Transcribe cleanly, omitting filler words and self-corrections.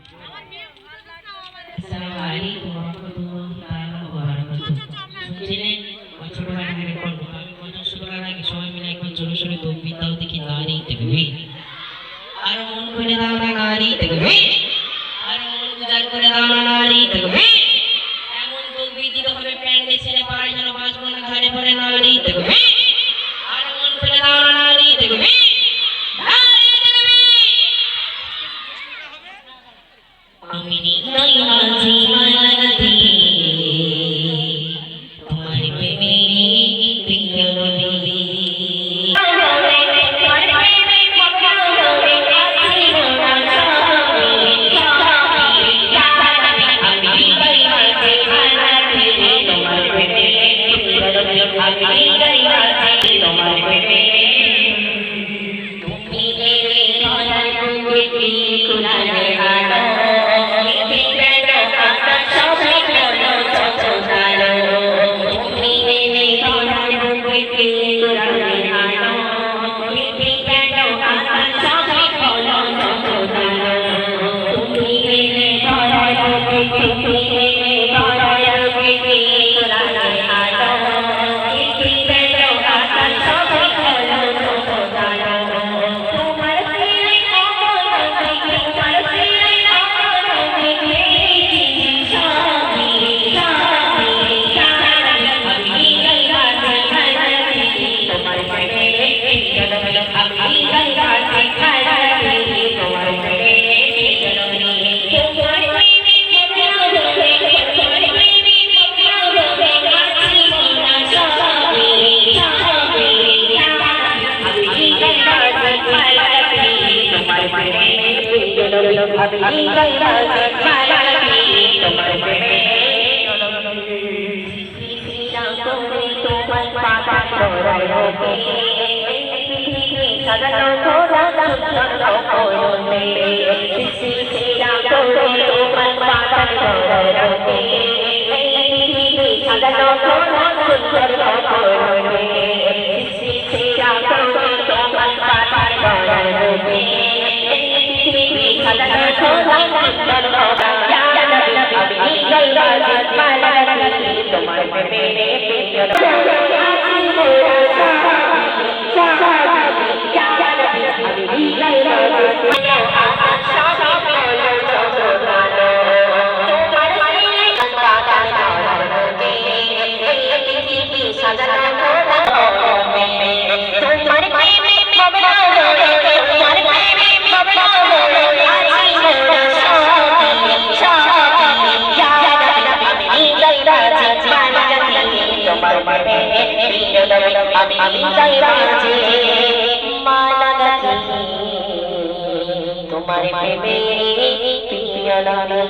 Assalamualaikum warahmatullahi taala wabarakatuh. Sini ছোট ভাইকে record করতে শুরু করার আগে সবাই মিলে একবার জোরে সোরে তকবীর দাও দেখি নারী তাকবীর। আর মন করে দাও না নারী তাকবীর। আর মন গুজার করে দাও না নারী তাকবীর। এমন তকবীর দিতে হবে প্যান্ডে ছেড়ে পাড়ায় যেন বাজবো না ঘরে পড়ে নারী তাকবীর। আর মন করে দাও না নারী তাকবীর। আমি নাই মাঝি মায়াতি তোমার প্রেমে প্রিয় নবী তোমার প্রেমে প্রিয় নবী